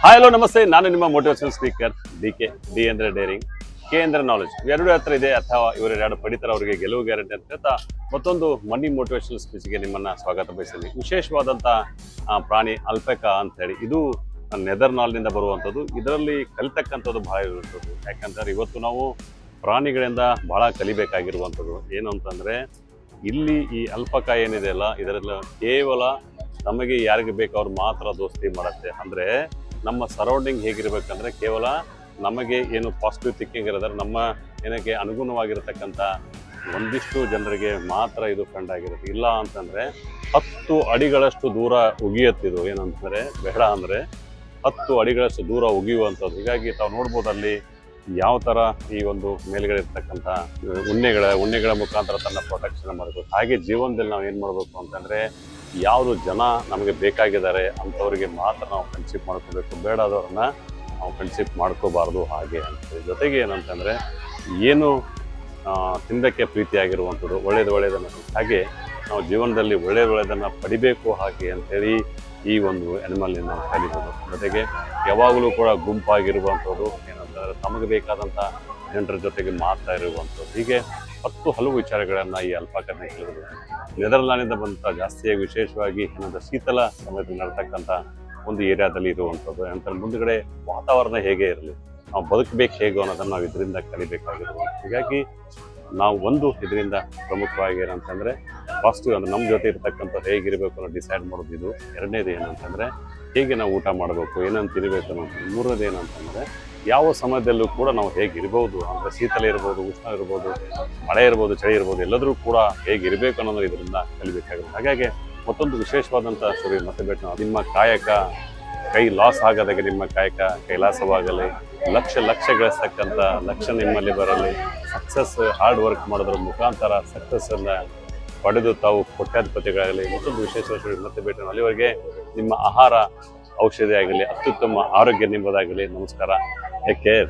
Hi hello ನಮಸ್ತೆ, ನಾನು ನಿಮ್ಮ ಮೋಟಿವೇಶನಲ್ ಸ್ಪೀಕರ್ ಡಿ ಅಂದ್ರೆ ಡೇರಿಂಗ್, ಕೆ ಅಂದ್ರೆ ನಾಲೆಜ್. ಎರಡು ಹತ್ರ ಇದೆ ಅಥವಾ ಇವರೆರಡು ಪಡಿತರ ಅವರಿಗೆ ಗೆಲುವು ಗ್ಯಾರಂಟಿ ಅಂತ ಹೇಳ್ತಾ ಮತ್ತೊಂದು ಮನಿ ಮೋಟಿವೇಶನಲ್ ಸ್ಪೀಚ್ಗೆ ನಿಮ್ಮನ್ನ ಸ್ವಾಗತ ಬಯಸ್ತೀನಿ. ವಿಶೇಷವಾದಂಥ ಪ್ರಾಣಿ ಅಲ್ಪೆಕಾ ಅಂತ ಹೇಳಿ, ಇದು ನೆದರ್ನಾಲ್ನಿಂದ ಬರುವಂಥದ್ದು. ಇದರಲ್ಲಿ ಕಲಿತಕ್ಕಂಥದ್ದು ಬಹಳ ಇರುವಂಥದ್ದು. ಯಾಕಂದ್ರೆ ಇವತ್ತು ನಾವು ಪ್ರಾಣಿಗಳಿಂದ ಬಹಳ ಕಲಿಬೇಕಾಗಿರುವಂಥದ್ದು ಏನು ಅಂತಂದ್ರೆ, ಇಲ್ಲಿ ಈ ಅಲ್ಪಕ ಏನಿದೆ ಅಲ್ಲ, ಇದರಲ್ಲಿ ಕೇವಲ ನಮಗೆ ಯಾರಿಗೆ ಬೇಕು ಅವ್ರು ಮಾತ್ರ ದೋಸ್ತಿ ಮಾಡುತ್ತೆ. ಅಂದ್ರೆ ನಮ್ಮ ಸರೌಂಡಿಂಗ್ ಹೇಗಿರ್ಬೇಕಂದ್ರೆ, ಕೇವಲ ನಮಗೆ ಏನು ಪಾಸಿಟಿವ್ ಥಿಂಕಿಂಗ್ ಇರೋದ್ರೆ, ನಮ್ಮ ಏನಕ್ಕೆ ಅನುಗುಣವಾಗಿರತಕ್ಕಂಥ ಒಂದಿಷ್ಟು ಜನರಿಗೆ ಮಾತ್ರ ಇದು ಫ್ರೆಂಡ್ ಆಗಿರುತ್ತೆ. ಇಲ್ಲ ಅಂತಂದ್ರೆ 10 ಅಡಿಗಳಷ್ಟು ದೂರ ಉಗಿಯತ್ತಿದು. ಏನಂತಂದ್ರೆ ಬೇಡ ಅಂದ್ರೆ 10 ಅಡಿಗಳಷ್ಟು ದೂರ ಉಗಿಯುವಂಥದ್ದು. ಹೀಗಾಗಿ ತಾವು ನೋಡ್ಬೋದು ಅಲ್ಲಿ ಯಾವ ಥರ ಈ ಒಂದು ಮೇಲ್ಗಡೆ ಇರ್ತಕ್ಕಂಥ ಉಣ್ಣೆಗಳ ಮುಖಾಂತರ ತನ್ನ ಪ್ರೊಟೆಕ್ಷನ್ ಮಾಡಬೇಕು. ಹಾಗೆ ಜೀವನದಲ್ಲಿ ನಾವು ಏನು ಮಾಡಬೇಕು ಅಂತಂದರೆ, ಯಾವುದು ಜನ ನಮಗೆ ಬೇಕಾಗಿದ್ದಾರೆ ಅಂಥವ್ರಿಗೆ ಮಾತ್ರ ನಾವು ಫ್ರೆಂಡ್ಶಿಪ್ ಮಾಡ್ಕೋಬೇಕು, ಬೇಡಾದವ್ರನ್ನ ನಾವು ಫ್ರೆಂಡ್ಶಿಪ್ ಮಾಡ್ಕೋಬಾರ್ದು. ಹಾಗೆ ಅಂತ ಜೊತೆಗೆ ಏನಂತಂದರೆ, ಏನು ತಿಂದಕ್ಕೆ ಪ್ರೀತಿಯಾಗಿರುವಂಥದ್ದು ಒಳ್ಳೇದನ್ನು, ಹಾಗೆ ನಾವು ಜೀವನದಲ್ಲಿ ಒಳ್ಳೇದನ್ನು ಪಡಿಬೇಕು ಹಾಗೆ ಅಂಥೇಳಿ ಈ ಒಂದು ಅನಿಮಲ್ ನಾವು ಕಲಿಬೋದು. ಜೊತೆಗೆ ಯಾವಾಗಲೂ ಕೂಡ ಗುಂಪಾಗಿರುವಂಥದ್ದು, ಏನಂತಂದರೆ ತಮಗೆ ಬೇಕಾದಂಥ ಜನರ ಜೊತೆಗೆ ಮಾತ್ರ ಇರುವಂಥದ್ದು. ಹೀಗೆ 10 ಹಲವು ವಿಚಾರಗಳನ್ನು ಈ ಅಲ್ಪಾಕನ ಕೇಳಿದ್ರು. ನೆದರ್ಲ್ಯಾಂಡಿಂದ ಬಂದ ಜಾಸ್ತಿಯಾಗಿ ವಿಶೇಷವಾಗಿ ಏನಂತ ಶೀತಲ ಸಮಯದಲ್ಲಿ ನಡ್ತಕ್ಕಂಥ ಒಂದು ಏರಿಯಾದಲ್ಲಿ ಇರುವಂಥದ್ದು. ಏನಂತಾರೆ, ಮುಂದುಗಡೆ ವಾತಾವರಣ ಹೇಗೆ ಇರಲಿ, ನಾವು ಬದುಕಬೇಕು ಹೇಗೋ ಅನ್ನೋದನ್ನು ನಾವು ಇದರಿಂದ ಕಲಿಬೇಕಾಗಿರುವಂಥ. ಹೀಗಾಗಿ ನಾವು ಒಂದು ಇದರಿಂದ ಪ್ರಮುಖವಾಗಿ ಏನಂತಂದರೆ, ಫಸ್ಟ್ ಅಂದ್ರೆ ನಮ್ಮ ಜೊತೆ ಇರ್ತಕ್ಕಂಥದ್ದು ಹೇಗಿರಬೇಕು ಅನ್ನೋ ಡಿಸೈಡ್ ಮಾಡೋದು ಇದು. ಎರಡನೇದು ಏನಂತಂದರೆ, ಹೇಗೆ ನಾವು ಊಟ ಮಾಡಬೇಕು, ಏನಂತ ತಿನ್ನಬೇಕು ಅನ್ನೋದು. ಮೂರನೇದು ಏನಂತಂದರೆ, ಯಾವ ಸಮಯದಲ್ಲೂ ಕೂಡ ನಾವು ಹೇಗಿರ್ಬೋದು, ಅಂದರೆ ಶೀತಲ ಇರ್ಬೋದು, ಉಷ್ಣ ಇರ್ಬೋದು, ಮಳೆ ಇರ್ಬೋದು, ಚಳಿ ಇರ್ಬೋದು, ಎಲ್ಲದರೂ ಕೂಡ ಹೇಗಿರಬೇಕು ಅನ್ನೋದು ಇದರಿಂದ ಕಲಿಬೇಕಾಗುತ್ತೆ. ಹಾಗಾಗಿ ಮತ್ತೊಂದು ವಿಶೇಷವಾದಂಥ ಸ್ಟೋರಿ ಮತ್ತೆ ಭೇಟಿ. ನಿಮ್ಮ ಕಾಯಕ ಕೈ ಲಾಸ್ ಆಗದಾಗೆ ನಿಮ್ಮ ಕಾಯಕ ಕೈಲಾಸವಾಗಲಿ, ಲಕ್ಷ ಗಳಿಸ್ತಕ್ಕಂಥ ಲಕ್ಷ ನಿಮ್ಮಲ್ಲಿ ಬರಲಿ, ಸಕ್ಸಸ್ ಹಾರ್ಡ್ ವರ್ಕ್ ಮಾಡೋದ್ರ ಮುಖಾಂತರ ಸಕ್ಸಸ್ಸನ್ನು ಪಡೆದು ತಾವು ಕೋಟ್ಯಾಧಿಪತಿಗಳಾಗಲಿ. ಮತ್ತೊಂದು ವಿಶೇಷ ಸ್ಟೋರಿ ಮತ್ತೆ ಭೇಟಿ. ಅಲ್ಲಿವರೆಗೆ ನಿಮ್ಮ ಆಹಾರ ಔಷಧಿ ಆಗಲಿ, ಅತ್ಯುತ್ತಮ ಆರೋಗ್ಯ ನಿಮ್ಮದಾಗಲಿ. ನಮಸ್ಕಾರ. Take care.